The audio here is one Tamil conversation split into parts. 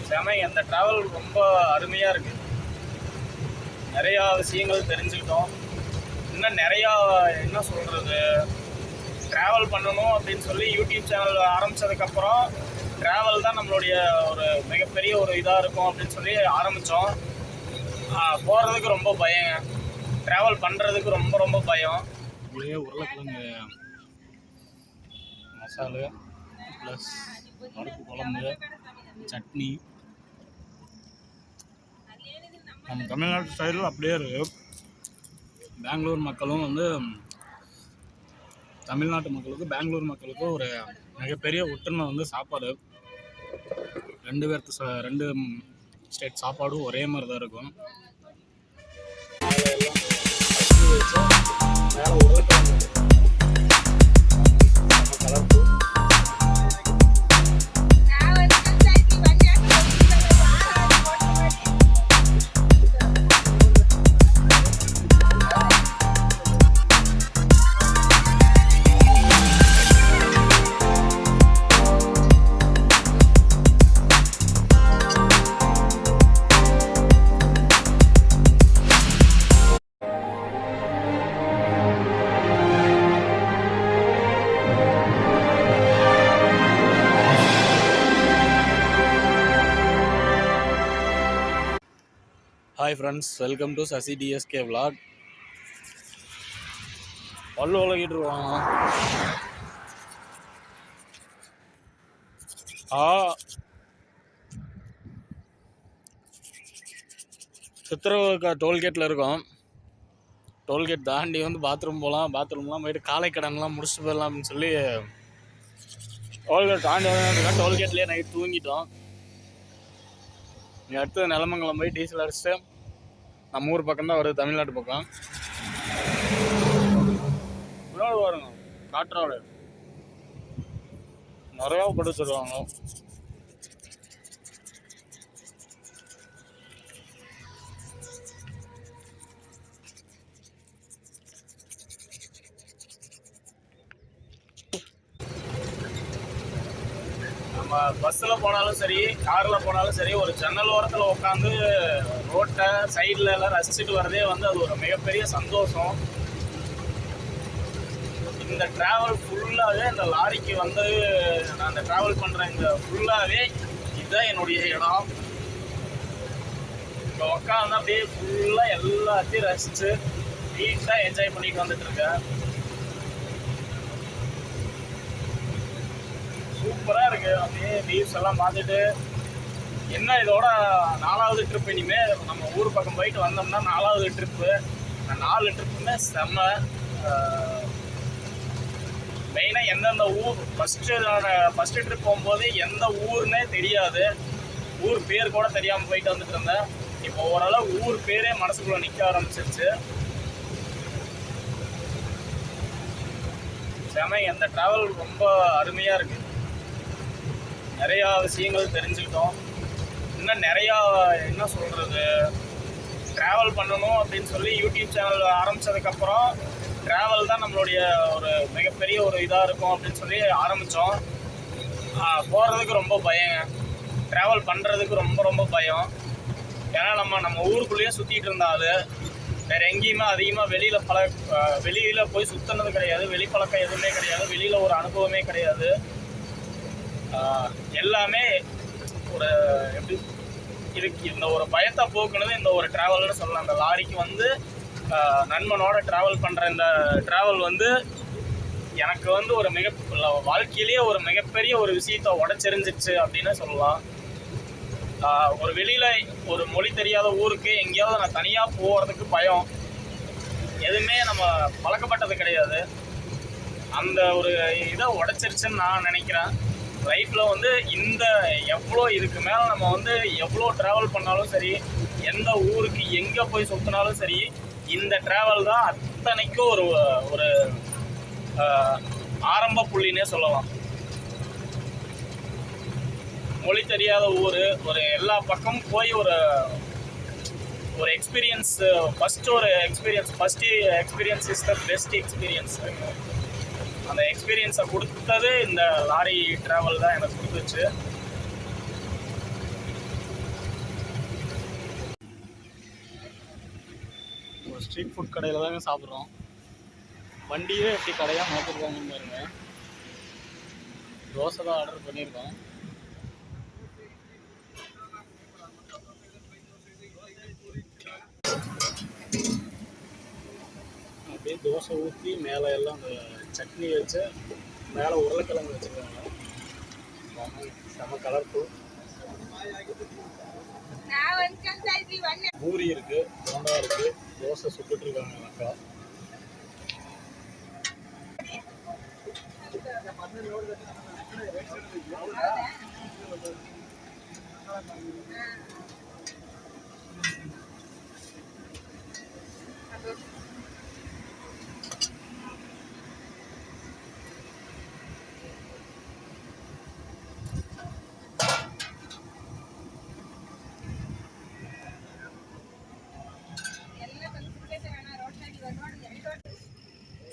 செமைங்க. அந்த ட்ராவல் ரொம்ப அருமையாக இருக்குது. நிறையா விஷயங்கள் தெரிஞ்சுக்கிட்டோம். இன்னும் நிறையா என்ன சொல்கிறது, ட்ராவல் பண்ணணும் அப்படின்னு சொல்லி யூடியூப் சேனல் ஆரம்பித்ததுக்கப்புறம் ட்ராவல் தான் நம்மளுடைய ஒரு மிகப்பெரிய ஒரு இதாக இருக்கும் அப்படின்னு சொல்லி ஆரம்பித்தோம். போகிறதுக்கு ரொம்ப பயங்க. ட்ராவல் பண்ணுறதுக்கு ரொம்ப ரொம்ப பயம். இதே உருளைக்கிழங்கு மசாலா ப்ளஸ் பருப்பு குழம்பு, சட்னி, நம்ம தமிழ்நாட்டு ஸ்டைலில் அப்படியே இருக்குது. பெங்களூர் மக்களும் வந்து தமிழ்நாட்டு மக்களுக்கும் பெங்களூர் மக்களுக்கும் ஒரு மிகப்பெரிய ஒற்றுமை வந்து சாப்பாடு. ரெண்டு ஸ்டேட் சாப்பாடும் ஒரே மாதிரி தான் இருக்கும். மேலே உருளைக்கிழங்கு colourful. Hi friends, welcome to Sasi TSK vlog. பல்லு உலகிட்டு இருவாங்க. சித்திரவக்கா டோல்கேட்டில் இருக்கோம். டோல்கேட் தாண்டி வந்து பாத்ரூம்லாம் போயிட்டு காலை கடன்லாம் முடிச்சுட்டு போயிடலாம் அப்படின்னு சொல்லி டோல்கேட் தாண்டி வந்து டோல்கேட்லேயே நைட் தூங்கிட்டோம். இங்கே அடுத்தது நிலமங்கலம் போய் டீசல் அடிச்சுட்டு நம்ம ஊர் பக்கம் தான் வருது, தமிழ்நாட்டு பக்கம். முன்னாடி பாருங்க, காற்றாடு நிறையா பட்டு சொல்லுவாங்க. நம்ம பஸ்ஸில் போனாலும் சரி, காரில் போனாலும் சரி, ஒரு ஜன்னல் ஓரத்தில் உட்காந்து ரோட்டை சைடில் எல்லாம் ரசிச்சுட்டு வரதே வந்து அது ஒரு மிகப்பெரிய சந்தோஷம். இந்த ட்ராவல் ஃபுல்லாகவே இந்த லாரிக்கு வந்து நான் இந்த ட்ராவல் பண்ணுறேன், இந்த ஃபுல்லாகவே இதுதான் என்னுடைய இடம். இங்கே உட்காந்து அப்படியே ஃபுல்லாக எல்லாத்தையும் ரசித்து நீட்டாக என்ஜாய் பண்ணிட்டு வந்துட்டுருக்கேன். சூப்பராக இருக்குது. அப்படியே வியூஸ் எல்லாம் பார்த்துட்டு என்ன இதோட 4வது ட்ரிப். இனிமேல் நம்ம ஊர் பக்கம் போயிட்டு வந்தோம்னா 4வது ட்ரிப்பு. 4 ட்ரிப்புமே செம்ம. மெயினாக எந்தெந்த ஊர் ஃபஸ்ட்டு ட்ரிப் போகும்போது எந்த ஊர்னே தெரியாது, ஊர் பேர் கூட தெரியாமல் போயிட்டு வந்துட்டு இருந்தேன். இப்போ ஓரளவு ஊர் பேரே மனசுக்குள்ளே நிற்க ஆரம்பிச்சிருச்சு. செமை. அந்த ட்ராவல் ரொம்ப அருமையாக இருக்குது. நிறையா விஷயங்கள் தெரிஞ்சுக்கிட்டோம். இன்னும் நிறையா என்ன சொல்கிறது, ட்ராவல் பண்ணணும் அப்படின்னு சொல்லி யூடியூப் சேனல் ஆரம்பித்ததுக்கப்புறம் ட்ராவல் தான் நம்மளுடைய ஒரு மிகப்பெரிய ஒரு இதாக இருக்கும் அப்படின்னு சொல்லி ஆரம்பித்தோம். போகிறதுக்கு ரொம்ப பயங்க. ட்ராவல் பண்ணுறதுக்கு ரொம்ப ரொம்ப பயம். ஏன்னா நம்ம ஊருக்குள்ளேயே சுற்றிட்டு இருந்தாலும் வேறு எங்கேயுமே அதிகமாக வெளியில் போய் சுற்றினது கிடையாது. வெளிப்பழக்கம் எதுவுமே கிடையாது. வெளியில் ஒரு அனுபவமே கிடையாது. எல்லாமே ஒரு எப்படி இதுக்கு இந்த ஒரு பயத்தை போக்குனது இந்த ஒரு ட்ராவல்னு சொல்லலாம். அந்த லாரிக்கு வந்து நண்பனோட ட்ராவல் பண்ணுற இந்த ட்ராவல் வந்து எனக்கு வந்து ஒரு வாழ்க்கையிலேயே ஒரு மிகப்பெரிய ஒரு விஷயத்தை உடச்செறிஞ்சிச்சு அப்படின்னு சொல்லலாம். ஒரு வெளியில் ஒரு மொழி தெரியாத ஊருக்கு எங்கேயாவது நான் தனியாக போகிறதுக்கு பயம். எதுவுமே நம்ம பழக்கப்பட்டது கிடையாது. அந்த ஒரு இதை உடச்சிருச்சுன்னு நான் நினைக்கிறேன். லைஃப்பில் வந்து இந்த எவ்வளோ இதுக்கு மேலே நம்ம வந்து எவ்வளோ ட்ராவல் பண்ணாலும் சரி, எந்த ஊருக்கு எங்கே போய் சுற்றினாலும் சரி, இந்த ட்ராவல் தான் அத்தனைக்கும் ஒரு ஆரம்ப புள்ளினே சொல்லலாம். மொழி தெரியாத ஊர், ஒரு எல்லா பக்கமும் போய் ஒரு experience. First experience is the best experience. அந்த எக்ஸ்பீரியன்ஸை கொடுத்தது இந்த லாரி ட்ராவல் தான் எனக்கு கொடுத்துச்சு. ஸ்ட்ரீட் ஃபுட் கடையில் தாங்க சாப்பிட்றோம். வண்டியே எப்படி கடையாக மாற்றிருக்காங்கன்னு பாருங்க. தோசை தான் ஆர்டர் பண்ணியிருக்கோம். அப்படியே தோசை ஊற்றி மேலே எல்லாம் அந்த சட்னி வச்சு மேலே உருளைக்கிழங்கு வச்சுருக்காங்க. செம கலர்ஃபுல். பூரி இருக்கு, போண்டா இருக்கு, தோசை சுட்டுட்டு இருக்காங்க அக்கா.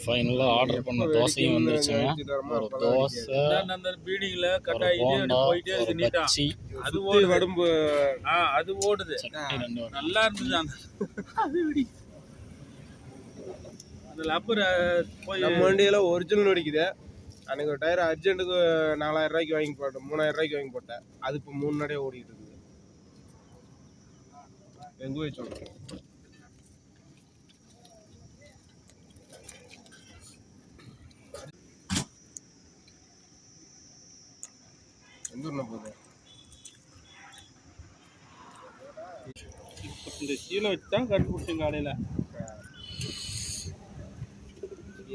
ஃபைனலாக ஆர்டர் பண்ண தோசையும் வந்துருச்சுங்க. ஒரு தோசை, ஒரு போண்டா, ஒரு பச்சி, அது உடம்பு அது ஓடுது. நல்லா இருந்தது. அந்த லப்பர் போய் நம்ம வண்டியில் ஒரிஜினல் அடிக்குது. அன்றைக்கி ஒரு டயர் அர்ஜென்ட்டுக்கு 4000 ரூபாய்க்கு வாங்கி போட்டேன், 3000 ரூபாய்க்கு வாங்கி போட்டேன். அது இப்போ 3 நடையாக ஓடிக்கிட்டு இருக்குது. எங்கே போய் சொல்கிறேன். எந்த போகுது இந்த கீழே வச்சு தான் கண்டுபிடிச்சேன் காலையில்.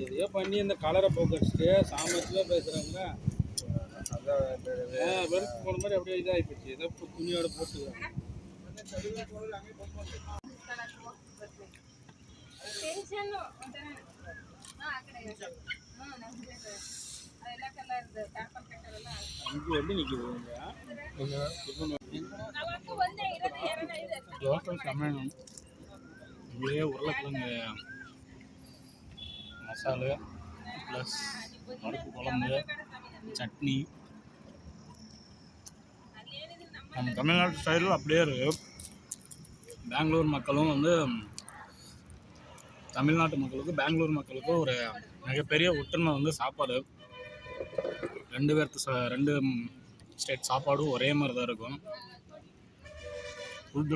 எதையோ பண்ணி இந்த கலரை போக்கடிச்சுட்டு சாமர்த்தியாக பேசுகிறாங்க. அதான் வெறுப்பு போன மாதிரி அப்படியே இதாகி போச்சு. ஏதோ துணியோட போட்டுக்கிறாங்க. அங்கே வந்து நிற்குது தோசை சமையல். இங்கேயே உருளைக்கிழங்கு மசாலா ப்ளஸ் பருப்பு குழம்பு, சட்னி. நம்ம தமிழ்நாட்டு ஸ்டைலில் அப்படியே இருக்குது. பெங்களூர் மக்களும் வந்து தமிழ்நாட்டு மக்களுக்கும் பெங்களூர் மக்களுக்கும் ஒரு மிகப்பெரிய ஒற்றுமை வந்து சாப்பாடு. ரெண்டு ஸ்டேட் சாப்பாடும் ஒரே மாதிரி தான் இருக்கும். ஃபுட்டு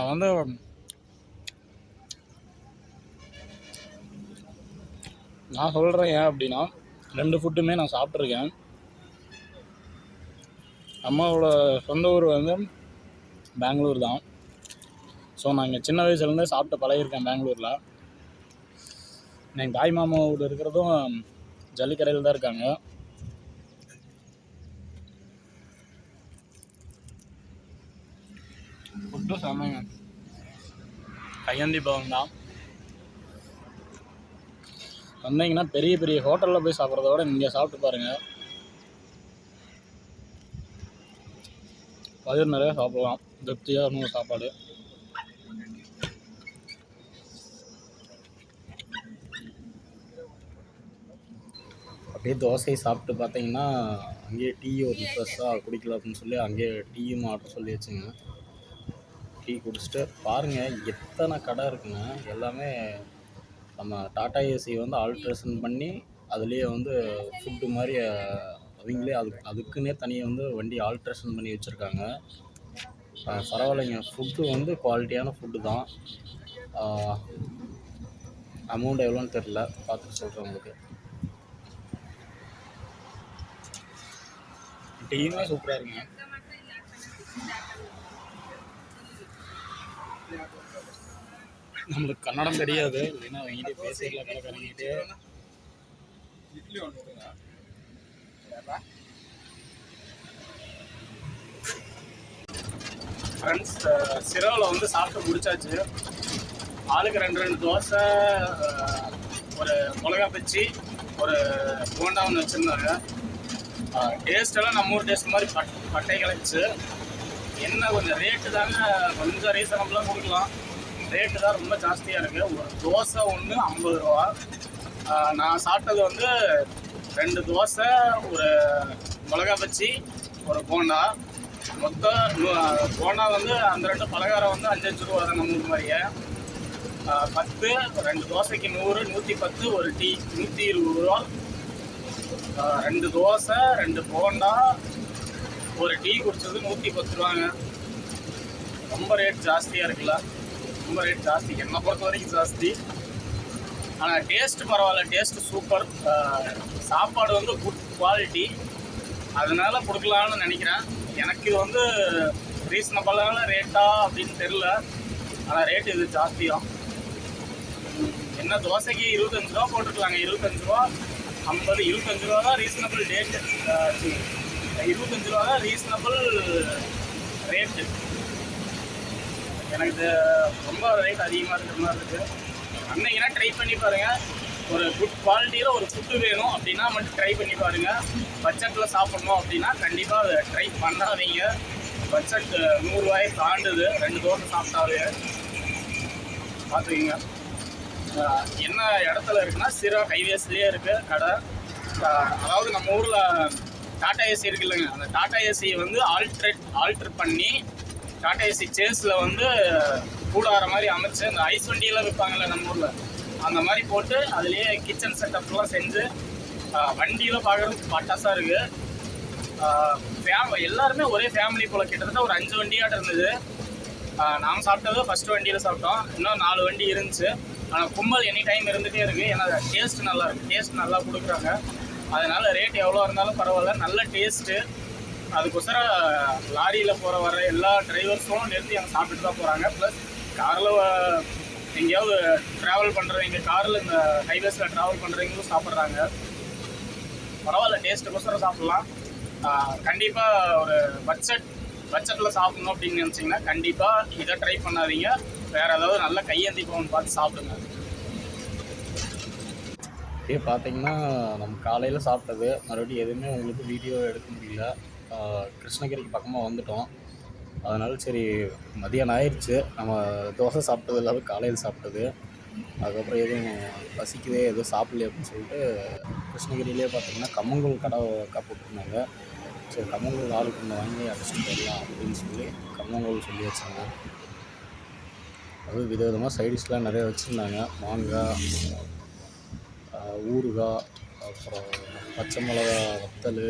வந்து நான் சொல்கிறேன் ஏன் அப்படின்னா, 2 ஃபுட்டுமே நான் சாப்பிட்ருக்கேன். அம்மாவோட சொந்த ஊர் வந்து பெங்களூர் தான். ஸோ நான் இங்கே சின்ன வயசுலேருந்தே சாப்பிட்டு பழகிருக்கேன் பெங்களூரில். என் தாய் மாமா வீடு இருக்கிறதும் ஜல்லிக்கடையில் தான் இருக்காங்க. ஃபுட்டும் செம்மங்க. கையந்தி பவன் தான். வந்தீங்கன்னா பெரிய பெரிய ஹோட்டலில் போய் சாப்பிட்றத விட இங்கே சாப்பிட்டு பாருங்கள். வயிறு நிறையா சாப்பிடலாம். திருப்தியாக இருக்கும் சாப்பாடு. அப்படியே தோசையை சாப்பிட்டு பார்த்தீங்கன்னா அங்கேயே டீ ஒரு ரிஃப்ரெஷ்ஷாக குடிக்கலாம் அப்படின்னு சொல்லி அங்கேயே டீயும் ஆர்டர் சொல்லி வச்சுங்க. டீ குடிச்சிட்டு பாருங்கள் எத்தனை கடை இருக்குங்க. எல்லாமே நம்ம டாடா ஏசி வந்து ஆல்ட்ரேஷன் பண்ணி அதுலேயே வந்து ஃபுட்டு மாதிரி அவங்களே அதுக்குன்னே தனியாக வந்து வண்டி ஆல்ட்ரேஷன் பண்ணி வச்சுருக்காங்க. பரவாயில்லைங்க. ஃபுட்டு வந்து குவாலிட்டியான ஃபுட்டு தான். அமௌண்ட் எவ்வளோன்னு தெரில, பார்த்துட்டு சொல்கிறேன் உங்களுக்கு. டீயுமே சூப்பராக இருக்குங்க. நம்மளுக்கு கன்னடம் தெரியாது, இல்லைன்னா அவங்ககிட்டே பேசிடலாம் கடைக்காரங்கிட்டே. ஃப்ரெண்ட்ஸ், சிரோவில் வந்து சாப்பிட்டு முடிச்சாச்சு. ஆளுக்கு 2 தோசை, ஒரு மிளகா பச்சி, ஒரு போண்டா ஒன்று வச்சுருந்தாங்க. டேஸ்ட்டெல்லாம் நம்ம ஊர் டேஸ்ட் மாதிரி பட்டை கிளச்சு. என்ன கொஞ்சம் ரேட்டு தாங்க கொஞ்சம் ரீசனபிளாக கொடுக்கலாம். ரேட்டு தான் ரொம்ப ஜாஸ்தியாக இருக்குது. ஒரு தோசை ஒன்று 50 ரூபா. நான் சாப்பிட்டது வந்து 2 தோசை, ஒரு மிளகா பச்சி, ஒரு போண்டா. மொத்தம் போண்டா வந்து அந்த 2 பலகாரம் வந்து 5-5 ரூபா தான் நம்ம ஊர் மாதிரியே. 10, 2 தோசைக்கு 100, 110, ஒரு டீ 120 ரூபா. 2 தோசை, 2 போண்டா, ஒரு டீ குடிச்சது 110 ரூபாங்க. ரொம்ப ரேட் ஜாஸ்தியாக இருக்குல்ல, ரொம்ப ரேட் ஜாஸ்தி, என்னை பொறுத்த வரைக்கும் ஜாஸ்தி. ஆனால் டேஸ்ட்டு பரவாயில்ல, டேஸ்ட்டு சூப்பர். சாப்பாடு வந்து குட் குவாலிட்டி, அதனால கொடுக்கலான்னு நினைக்கிறேன். எனக்கு இது வந்து ரீசனபிளான ரேட்டா அப்படின்னு தெரில, ஆனால் ரேட்டு இது ஜாஸ்தியாக. என்ன தோசைக்கு 25 ரூபா போட்டுருக்கலாங்க, 25 ரூபா, 50, 25 ரூபா தான் ரீசனபிள் டேட்டு. 25 ரூபா தான் ரீசனபிள் ரேட்டு. எனக்கு இது ரொம்ப ரேட் அதிகமாக இருக்கிற மாதிரி இருக்குது. அன்னைக்குனா ட்ரை பண்ணி பாருங்கள். ஒரு குட் குவாலிட்டியில் ஒரு ஃபுட்டு வேணும் அப்படின்னா மட்டும் ட்ரை பண்ணி பாருங்கள். பட்ஜெட்டில் சாப்பிட்ணும் அப்படின்னா கண்டிப்பாக அதை ட்ரை பண்ணாதீங்க. பட்ஜெட் 100 ரூபாயை தாண்டுது 2 தோசை சாப்பிட்டாவே. பார்த்துக்கிங்க. என்ன இடத்துல இருக்குன்னா சிரா ஹைவேஸ்லேயே இருக்குது கடை. அதாவது நம்ம ஊரில் டாடா ஏசி இருக்கு இல்லைங்க, அந்த டாடா ஏசியை வந்து ஆல்ட்ரு பண்ணி டாடா ஏசி சேஸில் வந்து கூடார மாதிரி அமைச்சு, அந்த ஐஸ் வண்டியெல்லாம் விற்பாங்கல்ல நம்ம ஊரில், அந்த மாதிரி போட்டு அதுலேயே கிச்சன் செட்டப்லாம் செஞ்சு வண்டியில் பார்க்குறதுக்கு பட்டாசாக இருக்குது. எல்லாருமே ஒரே ஃபேமிலி போல், கிட்டத்தட்ட ஒரு 5 வண்டியாட்ட இருந்தது. நாம் சாப்பிட்டது ஃபஸ்ட்டு வண்டியில் சாப்பிட்டோம், இன்னும் 4 வண்டி இருந்துச்சு. ஆனால் கும்பல் எனி டைம் இருந்துகிட்டே இருக்குது. ஏன்னா டேஸ்ட் நல்லா இருக்குது, டேஸ்ட் நல்லா கொடுக்குறாங்க. அதனால் ரேட் எவ்வளோ இருந்தாலும் பரவாயில்ல, நல்ல டேஸ்ட்டு. அதுக்கொசரம் லாரியில் வர எல்லா டிரைவர்ஸும் நிறுத்தி அங்கே சாப்பிட்டு தான் போகிறாங்க. ப்ளஸ் காரில் எங்கேயாவது ட்ராவல் பண்ணுறவங்க, காரில் இந்த ஹைவேஸில் ட்ராவல் பண்ணுறவங்களும் சாப்பிட்றாங்க. பரவாயில்ல, டேஸ்ட்டுக்கொசரம் சாப்பிட்லாம். கண்டிப்பாக ஒரு பட்ஜெட்டில் சாப்பிட்ணும் அப்படின்னு நினச்சிங்கன்னா கண்டிப்பாக இதை ட்ரை பண்ணாதீங்க. வேறு ஏதாவது நல்ல கையேந்தி பவன் பார்த்து சாப்பிடுங்க. இதே பார்த்தீங்கன்னா நம்ம காலையில் சாப்பிட்டது, மறுபடியும் எதுவுமே உங்களுக்கு வீடியோ எடுக்க முடியல. கிருஷ்ணகிரிக்கு பக்கமாக வந்துட்டோம். அதனால சரி மதியானம் ஆயிடுச்சு, நம்ம தோசை சாப்பிட்டது இல்லாமல் காலையில் சாப்பிட்டது. அதுக்கப்புறம் எதுவும் பசிக்குதே, எதுவும் சாப்பிடலையே அப்படின்னு சொல்லிட்டு கிருஷ்ணகிரியிலே பார்த்தீங்கன்னா கம்மங்கூழ் கடை போட்டிருந்தாங்க. சரி கம்மங்கூழ் ஆளுக்கு ஒன்று வாங்கி அடிச்சுட்டு போயிடலாம் அப்படின்னு சொல்லி கம்மங்கூழ் சொல்லி வச்சாங்க. அதுவும் விதவிதமாக சைடிஷ்லாம் நிறைய வச்சுருந்தாங்க. மாங்காய், ஊறுகாய், அப்புறம் பச்சை மிளகா வத்தல்,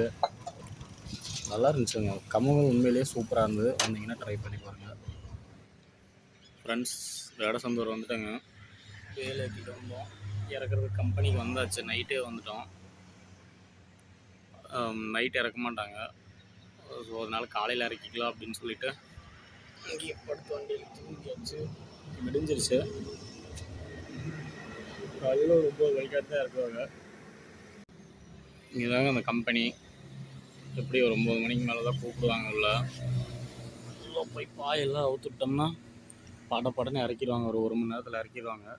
நல்லா இருந்துச்சுங்க. கம்மங்கூழ் உண்மையிலேயே சூப்பராக இருந்தது. வந்தீங்கன்னா ட்ரை பண்ணி பாருங்கள். ஃப்ரெண்ட்ஸ், வேடசந்தூர் வந்துட்டேங்க. வேலை ஏற்றிட்டு வந்தோம், இறக்குறதுக்கு கம்பெனிக்கு வந்தாச்சு. நைட்டே வந்துட்டோம். நைட் இறக்க மாட்டாங்க, ஸோ அதனால் காலையில் இறக்கிக்கலாம் அப்படின்னு சொல்லிவிட்டு இங்கேயே படுத்து வண்டியில் தூங்கியாச்சு. விடிஞ்சிருச்சு. காலையில் ஒரு 9 மணிக்காக தான் இறக்குவாங்க. இங்கே தாங்க அந்த கம்பெனி. எப்படி ஒரு 9 மணிக்கு மேலே தான் கூப்பிடுவாங்க. உள்ள போய் பாயெல்லாம் அவுத்துட்டோம்னா படன்னு இறக்கிடுவாங்க. ஒரு மணி நேரத்தில் இறக்கிடுவாங்க.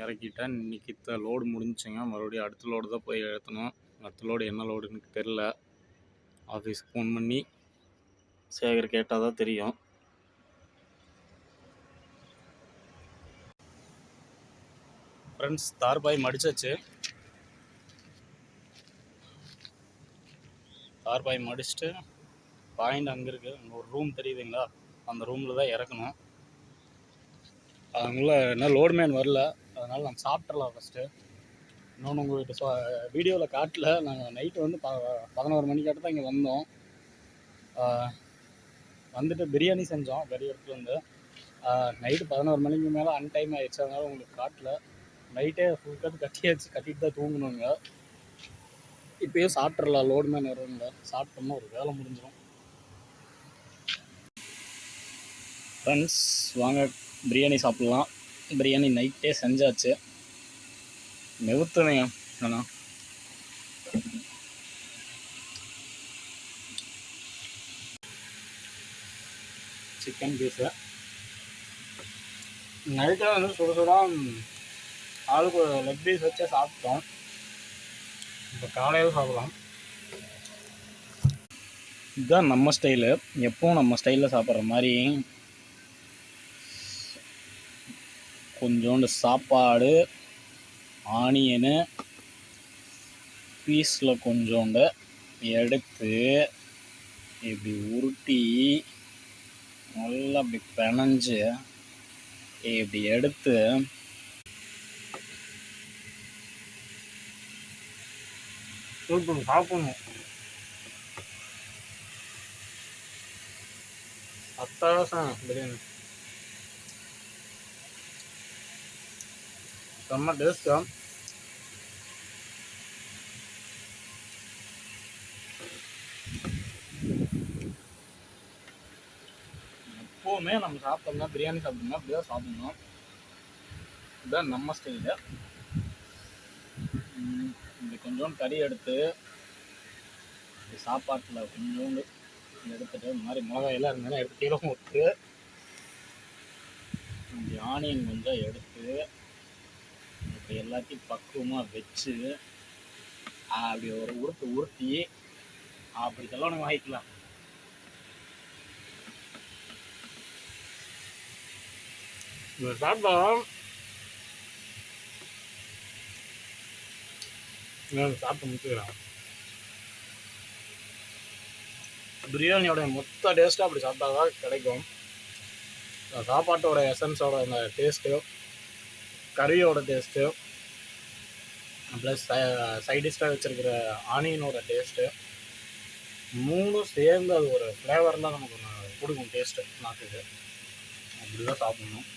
இறக்கிட்டேன். இன்றைக்கி லோடு முடிஞ்சுங்க. மறுபடியும் அடுத்த லோடு தான் போய் ஏற்றணும். அடுத்த லோடு என்ன லோடுன்னு தெரில. ஆஃபீஸுக்கு ஃபோன் பண்ணி சேகர் கேட்டால் தான் தெரியும். ஃப்ரெண்ட்ஸ், தார்பாய் மடிச்சாச்சு. தார்பாய் மடிச்சுட்டு பாயிண்ட் அங்கே இருக்குது. அங்கே ஒரு ரூம் தெரியுதுங்களா, அந்த ரூமில் தான் இறக்கணும். அவங்கள என்ன லோடுமேன் வரல, அதனால் நாங்கள் சாப்பிட்றலாம் ஃபஸ்ட்டு. இன்னொன்று உங்கள்கிட்ட வீடியோவில் காட்டல, நாங்கள் நைட்டு வந்து 11 மணிக்காட்ட தான் இங்கே வந்தோம். வந்துட்டு பிரியாணி செஞ்சோம் பெரிய இடத்துல வந்து. நைட்டு 11 மணிக்கு மேலே அன்டைம் ஆகிடுச்சு, அதனால் உங்களுக்கு காட்டல. நைட்டே ஃபுல் கட்டிட்டு தான் தூங்கணுங்க. இப்போயும் சாப்பிட்றலாம், லோடுமேன் வருவாங்க. சாப்பிட்டோம்னா ஒரு வேலை முடிஞ்சிடும். ஃப்ரெண்ட்ஸ், வாங்க பிரியாணி சாப்பிட்லாம். பிரியாணி நைட்டே செஞ்சாச்சு. நிறுத்துனேங்க. ஆனால் சிக்கன் பீஸு நைட்டே வந்து சுடசுடாக ஆளுக்கு ஒரு லெக் பீஸ் வச்சே சாப்பிட்டோம். இப்போ காலையில் சாப்பிடலாம். இதுதான் நம்ம ஸ்டைலு. எப்பவும் நம்ம ஸ்டைலில் சாப்பிட்ற மாதிரி கொஞ்சோண்டு சாப்பாடு, ஆனியனு பீஸில் கொஞ்சோண்டு எடுத்து இப்படி உருட்டி நல்லா அப்படி பிணைஞ்சு இப்படி எடுத்து சாப்பிடணும். அட்டகாசம் பிரியாணி, செம்ம டேஸ்ட்டா. எப்போவுமே நம்ம சாப்பிட்டோம்னா பிரியாணி சாப்பிட்டோம்னா அப்படியே சாப்பிடணும். இதுதான் நம்ம ஸ்டைலு. இப்படி கொஞ்சோண்டு கறி எடுத்து சாப்பாட்டில் கொஞ்சோண்டு எடுத்துகிட்டு இந்த மாதிரி மிளகாய் எல்லாம் இருந்தாலும் எடுத்து கீழே விட்டு இப்படி ஆனியன் கொஞ்சம் எடுத்து இப்படி எல்லாத்தையும் பக்குவமாக வச்சு அப்படி ஒரு உருட்டி அப்படி செல்லணும் வாங்கிக்கலாம். இதை சாப்பிட்டா சாப்பிட்டு முடிச்சுக்கிறான். பிரியாணியோட மொத்த டேஸ்ட்டாக அப்படி சாப்பிட்டா தான் கிடைக்கும். சாப்பாட்டோட எசன்ஸோட அந்த டேஸ்ட்டு, கறியோட டேஸ்ட்டு, ப்ளஸ் சைடிஷ்டாக வச்சுருக்கிற ஆனியனோட டேஸ்ட்டு, மூணும் சேர்ந்து அது ஒரு ஃப்ளேவரில் நமக்கு ஒன்று கொடுக்கும் டேஸ்ட்டு நாக்குக்கு. அப்படி தான் சாப்பிட்ணும்.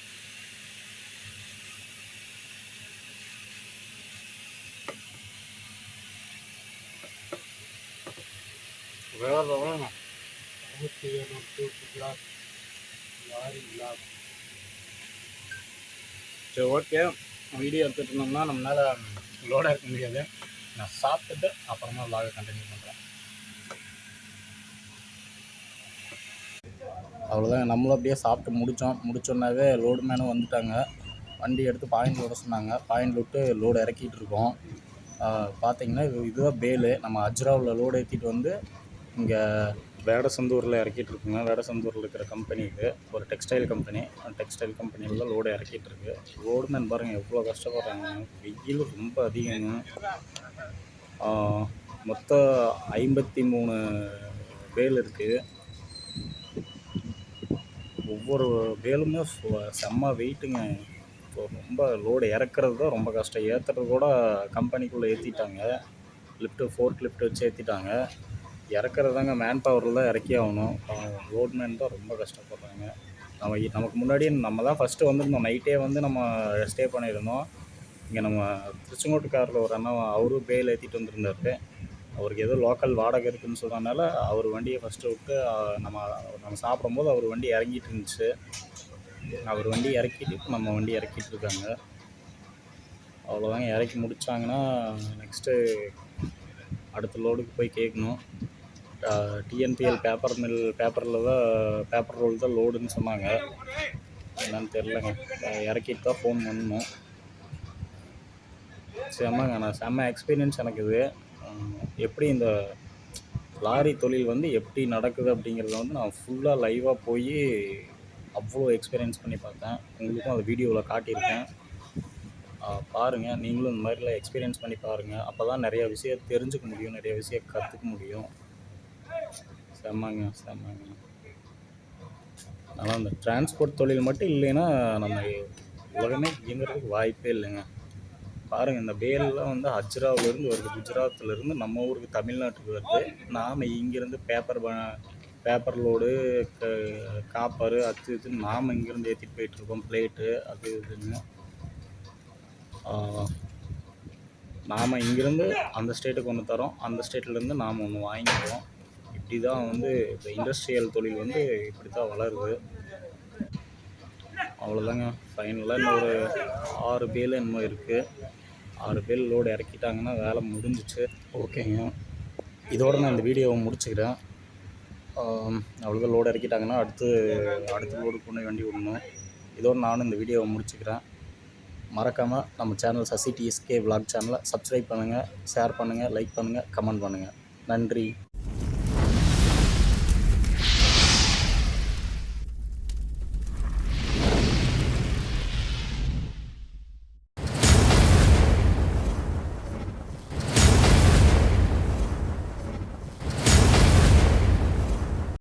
வேறு லெவலுங்க. சரி, ஓகே. வீடியோ எடுத்துகிட்டு இருந்தோம்னா நம்மளால் லோடாக இருக்க முடியாது. நான் சாப்பிட்டுட்டு அப்புறமா விலாகை கண்டினியூ பண்ணுறேன். அவ்வளோதான், நம்மளும் அப்படியே சாப்பிட்டு முடிச்சோன்னாவே லோடு மேனும் வந்துட்டாங்க. வண்டி எடுத்து பாயிண்ட் லோட சொன்னாங்க. பாயிண்ட் விட்டு லோடு இறக்கிட்டு இருக்கோம். பார்த்தீங்கன்னா இதுதான் பேலு. நம்ம அஜ்ராவில் லோடு ஏற்றிட்டு வந்து இங்கே வேடசந்தூரில் இறக்கிட்டு இருக்குங்க. வேடசந்தூரில் இருக்கிற கம்பெனி இது, ஒரு டெக்ஸ்டைல் கம்பெனி. டெக்ஸ்டைல் கம்பெனியில் தான் லோடு இறக்கிட்டு இருக்கு. லோடு மேன் பாருங்கள் எவ்வளோ கஷ்டப்படுறாங்க. வெயில் ரொம்ப அதிகங்க. மொத்தம் 53 பேல் இருக்குது. ஒவ்வொரு பேலுமே செம்ம வெயிட்டுங்க. ஸோ ரொம்ப லோடு இறக்குறது தான் ரொம்ப கஷ்டம். ஏற்றுறது கூட கம்பெனிக்குள்ளே ஏற்றிட்டாங்க. ஃபோர்க் லிஃப்ட் வச்சு ஏற்றிட்டாங்க. இறக்குறது தாங்க மேன் பவரில் தான் இறக்கி ஆகணும். லோட் மேன் தான் ரொம்ப கஷ்டப்படுறாங்க. நமக்கு முன்னாடி நம்ம தான் ஃபஸ்ட்டு வந்திருந்தோம். நைட்டே வந்து நம்ம ஸ்டே பண்ணியிருந்தோம். இங்கே நம்ம திருச்செங்கோட்டுக்காரில் ஒரு அண்ணா, அவரும் பேல் ஏற்றிட்டு வந்திருந்தாரு. அவருக்கு ஏதோ லோக்கல் வாடகை இருக்குதுன்னு சொன்னதுனால அவர் வண்டியை ஃபஸ்ட்டு விட்டு நம்ம சாப்பிடும்போது அவர் வண்டி இறங்கிட்டு இருந்துச்சு. அவர் வண்டி இறக்கிட்டு இப்போ நம்ம வண்டி இறக்கிட்டு இருக்காங்க. அவ்வளோதாங்க. இறக்கி முடித்தாங்கன்னா நெக்ஸ்ட்டு அடுத்த லோடுக்கு போய் கேட்கணும். டிஎன்பிஎல் பேப்பரில் தான் பேப்பர் ரோல் தான் லோடுன்னு சொன்னாங்க. என்னன்னு தெரிலங்க. இறக்கிட்டு தான் ஃபோன் பண்ணணும். செம்மங்க. செம்ம எக்ஸ்பீரியன்ஸ் எனக்கு இது. எப்படி இந்த லாரி தொழில் வந்து எப்படி நடக்குது அப்படிங்கிறத வந்து நான் ஃபுல்லாக லைவாக போய் அவ்வளோ எக்ஸ்பீரியன்ஸ் பண்ணி பார்த்தேன். உங்களுக்கும் அந்த வீடியோவில் காட்டியிருக்கேன். பாருங்கள், நீங்களும் இந்த மாதிரிலாம் எக்ஸ்பீரியன்ஸ் பண்ணி பாருங்கள். அப்போ தான் நிறையா விஷயம் தெரிஞ்சுக்க முடியும், நிறைய விஷயம் கற்றுக்க முடியும். செம்மங்க. ஆனால் அந்த டிரான்ஸ்போர்ட் தொழில் மட்டும் இல்லைன்னா நம்ம உலகமே இயங்குறதுக்கு வாய்ப்பே இல்லைங்க. பாருங்கள், இந்த பேல்லாம் வந்து அஜ்ராவிலேருந்து வருது, குஜராத்லேருந்து நம்ம ஊருக்கு தமிழ்நாட்டுக்கு வருது. நாம் இங்கேருந்து பேப்பர் லோடு, காப்பரு, அது இதுன்னு நாம் இங்கேருந்து ஏற்றிட்டு போயிட்டுருக்கோம். பிளேட்டு அது இதுன்னு நாம் இங்கேருந்து அந்த ஸ்டேட்டுக்கு ஒன்று தரோம், அந்த ஸ்டேட்லேருந்து நாம் ஒன்று வாங்கிக்குவோம். இப்படி தான் வந்து இப்போ இண்டஸ்ட்ரியல் தொழில் வந்து இப்படி தான் வளருது. அவ்வளோதாங்க. ஃபைனலாக இன்னும் ஒரு 6 பேல் என்னமோ இருக்குது. 6 பேல் லோடு இறக்கிட்டாங்கன்னா வேலை முடிஞ்சிச்சு. ஓகேங்க, இதோட நான் இந்த வீடியோவை முடிச்சுக்கிறேன். அவ்வளோதான். லோடு இறக்கிட்டாங்கன்னா அடுத்த லோடு கொண்டு வண்டி விடணும். இதோடு நானும் இந்த வீடியோவை முடிச்சுக்கிறேன். மறக்காமல் நம்ம சேனல் சசி டிஎஸ்கே விலாக் சேனலை சப்ஸ்கிரைப் பண்ணுங்கள், ஷேர் பண்ணுங்கள், லைக் பண்ணுங்கள், கமெண்ட் பண்ணுங்கள். நன்றி.